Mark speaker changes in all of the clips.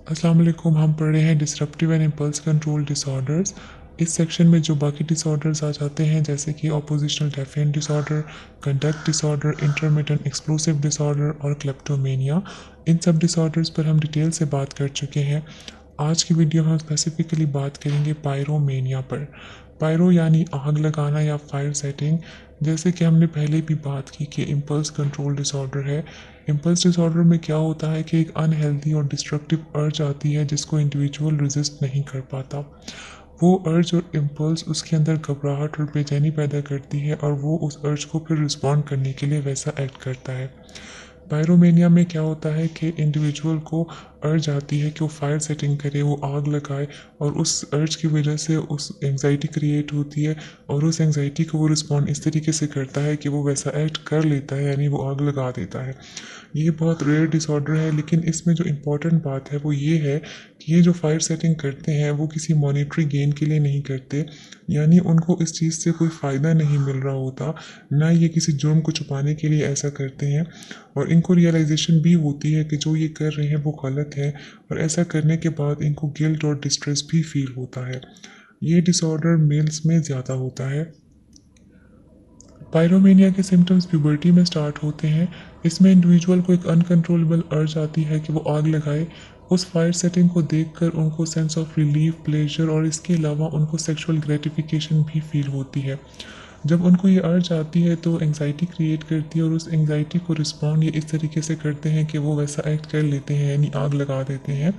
Speaker 1: अस्सलाम वालेकुम। हम पढ़ रहे हैं disruptive and impulse control disorders. इस सेक्शन में जो बाकी डिसऑर्डर्स आ जाते हैं जैसे कि oppositional defiant disorder, conduct disorder, intermittent explosive disorder और क्लेप्टोमेनिया, इन सब डिसऑर्डर्स पर हम डिटेल से बात कर चुके हैं। आज की वीडियो में हम स्पेसिफिकली बात करेंगे पायरोमेनिया पर। पायरो यानी आग लगाना या फायर सेटिंग। जैसे कि हमने पहले भी बात की कि इम्पल्स कंट्रोल डिसऑर्डर है। इम्पल्स डिसऑर्डर में क्या होता है कि एक अनहेल्दी और डिस्ट्रक्टिव अर्ज आती है जिसको इंडिविजुअल रेजिस्ट नहीं कर पाता। वो अर्ज और इम्पल्स उसके अंदर घबराहट और बेचैनी पैदा करती है और वो उस अर्ज को फिर रिस्पॉन्ड करने के लिए वैसा एक्ट करता है। पायरोमेनिया में क्या होता है कि इंडिविजुअल को अर्ज आती है कि वो फायर सेटिंग करे, वो आग लगाए, और उस अर्ज की वजह से उस एंग्जाइटी क्रिएट होती है और उस एंग्जाइटी को वो रिस्पॉन्ड इस तरीके से करता है कि वो वैसा एक्ट कर लेता है, यानी वो आग लगा देता है। ये बहुत रेयर डिसऑर्डर है, लेकिन इसमें जो इम्पोर्टेंट बात है वो ये है कि ये जो फायर सेटिंग करते हैं वो किसी मॉनिटरी गेन के लिए नहीं करते, यानी उनको इस चीज़ से कोई फ़ायदा नहीं मिल रहा होता, ना ये किसी जुर्म को छुपाने के लिए ऐसा करते हैं। और इनको रियलाइजेशन भी होती है कि जो ये कर रहे हैं वो गलत है, और ऐसा करने के बाद इनको गिल्ट और डिस्ट्रेस भी फील होता है। ये डिसऑर्डर मेल्स में ज़्यादा होता है। पायरोमेनिया के सिम्टम्स प्यूबर्टी में स्टार्ट होते हैं। इसमें इंडिविजुअल को एक अनकंट्रोलेबल अर्ज आती है कि वो आग लगाए। उस फायर सेटिंग को देखकर उनको सेंस ऑफ रिलीफ, प्लेजर और इसके अलावा उनको सेक्सुअल ग्रेटिफिकेशन भी फील होती है। जब उनको ये अर्ज आती है तो एंग्जाइटी क्रिएट करती है, और उस एंग्जाइटी को रिस्पॉन्ड ये इस तरीके से करते हैं कि वो वैसा एक्ट कर लेते हैं, यानी आग लगा देते हैं।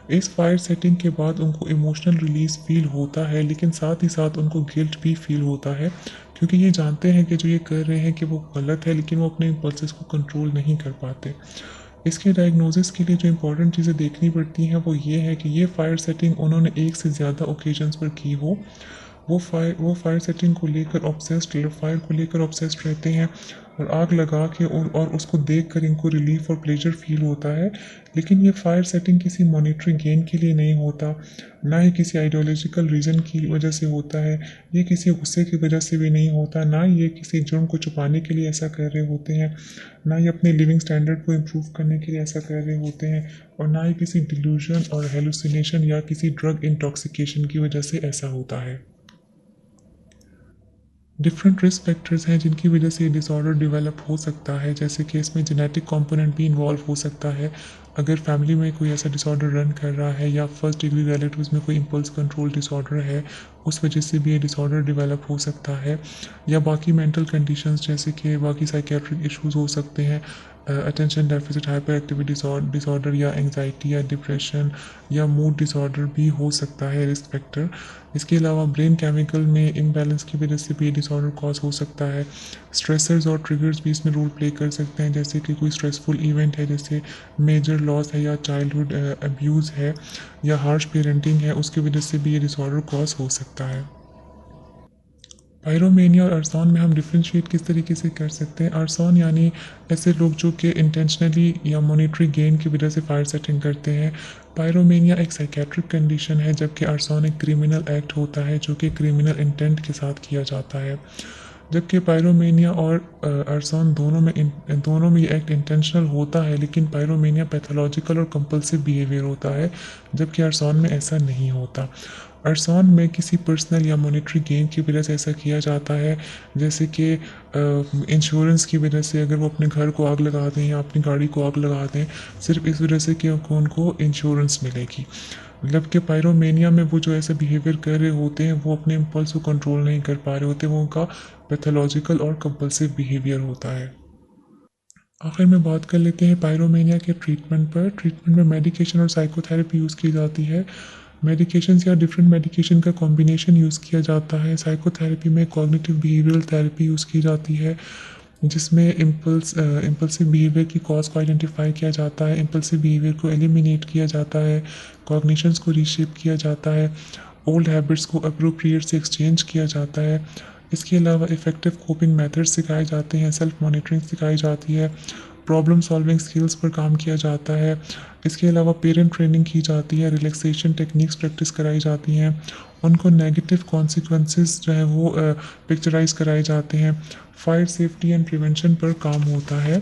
Speaker 1: इस फायर सेटिंग के बाद उनको इमोशनल रिलीज फील होता है, लेकिन साथ ही साथ उनको गिल्ट भी फील होता है, क्योंकि ये जानते हैं कि जो ये कर रहे हैं कि वो गलत है, लेकिन वो अपने इम्पल्सेस को कंट्रोल नहीं कर पाते। इसके डायग्नोसिस के लिए जो इंपॉर्टेंट चीज़ें देखनी पड़ती हैं वो ये है कि ये फायर सेटिंग उन्होंने एक से ज़्यादा ओकेजन्स पर की हो। वो फायर सेटिंग को लेकर ऑब्सेस्ड फायर को लेकर ऑब्सेस्ड रहते हैं, और आग लगा के और उसको देख कर इनको रिलीफ और प्लेजर फील होता है। लेकिन ये फायर सेटिंग किसी मॉनिटरी गेन के लिए नहीं होता, ना ही किसी आइडियोलॉजिकल रीज़न की वजह से होता है, ये किसी गुस्से की वजह से भी नहीं होता, ना ये किसी जुर्म को छुपाने के लिए ऐसा कर रहे होते हैं, ना ही अपने लिविंग स्टैंडर्ड को इम्प्रूव करने के लिए ऐसा कर रहे होते हैं, और ना ही किसी डिल्यूजन और हेलुसिनेशन या किसी ड्रग इंटॉक्सिकेशन की वजह से ऐसा होता है। डिफरेंट रिस्क फैक्टर्स हैं जिनकी वजह से ये डिसऑर्डर डेवलप हो सकता है, जैसे कि इसमें जेनेटिक कंपोनेंट भी इन्वॉल्व हो सकता है। अगर फैमिली में कोई ऐसा डिसऑर्डर रन कर रहा है, या फर्स्ट डिग्री रिलेटिव्स में कोई इम्पल्स कंट्रोल डिसऑर्डर है, उस वजह से भी ये डिसऑर्डर डेवलप हो सकता है। या बाकी मेंटल कंडीशंस जैसे कि बाकी साइकेट्रिक इश्यूज हो सकते हैं, attention deficit hyper activity disorder, या एंग्जाइटी या डिप्रेशन या मूड डिसऑर्डर भी हो सकता है रिस्क फैक्टर। इसके अलावा ब्रेन केमिकल में इम्बैलेंस की वजह से भी डिसऑर्डर कॉज हो सकता है। स्ट्रेसर्स और ट्रिगर्स भी इसमें रोल प्ले कर सकते हैं, जैसे कि कोई स्ट्रेसफुल इवेंट है, जैसे मेजर लॉस है, या चाइल्डहुड अब्यूज़ है, या हार्श पेरेंटिंग है, उसकी वजह से भी ये डिसऑर्डर कॉज हो सकता है। पायरोमेनिया और अरसान में हम डिफ्रेंशिएट किस तरीके से कर सकते हैं। अरसान यानी ऐसे लोग जो कि इंटेंशनली या मॉनिटरी गेन की वजह से फायर सेटिंग करते हैं। पायरोमेनिया एक साइकेट्रिक कंडीशन है, जबकि अरसान एक क्रिमिनल एक्ट होता है जो कि क्रिमिनल इंटेंट के साथ किया जाता है। जबकि पायरोमेनिया और अरसान दोनों में ये एक्ट इंटेंशनल होता है, लेकिन पायरोमेनिया पैथोलॉजिकल और कंपल्सिव बिहेवियर होता है, जबकि अरसान में ऐसा नहीं होता। अरसान में किसी पर्सनल या मॉनेटरी गेन की वजह से ऐसा किया जाता है, जैसे कि इंश्योरेंस की वजह से अगर वो अपने घर को आग लगा दें या अपनी गाड़ी को आग लगा दें, सिर्फ इस वजह से कि उनको इंश्योरेंस मिलेगी। मतलब कि पायरोमेनिया में वो जो ऐसा बिहेवियर कर रहे होते हैं वो अपने इम्पल्स को कंट्रोल नहीं कर पा रहे होते, वो उनका पैथोलॉजिकल और कंपल्सिव बिहेवियर होता है। आखिर में बात कर लेते हैं पायरोमेनिया के ट्रीटमेंट पर। ट्रीटमेंट में मेडिकेशन और साइकोथेरेपी यूज़ की जाती है। मेडिकेशंस या डिफरेंट मेडिकेशन का कॉम्बिनेशन यूज़ किया जाता है। साइकोथेरेपी में कॉग्निटिव बिहेवियरल थेरेपी यूज़ की जाती है, जिसमें इम्पल्सिव बिहेवियर की कॉज को आइडेंटिफाई किया जाता है, इम्पल्सिव बिहेवियर को एलिमिनेट किया जाता है, कॉग्निशंस को रीशेप किया जाता है, ओल्ड हैबिट्स को अप्रोप्रिएट से एक्सचेंज किया जाता है। इसके अलावा इफ़ेक्टिव कोपिंग मेथड्स सिखाए जाते हैं, सेल्फ मॉनिटरिंग सिखाई जाती है, प्रॉब्लम सॉल्विंग स्किल्स पर काम किया जाता है। इसके अलावा पेरेंट ट्रेनिंग की जाती है, रिलैक्सेशन टेक्निक्स प्रैक्टिस कराई जाती हैं, उनको नेगेटिव कॉन्सिक्वेंसेस जो है वो पिक्चराइज कराए जाते हैं। फायर सेफ्टी एंड प्रिवेंशन पर काम होता है।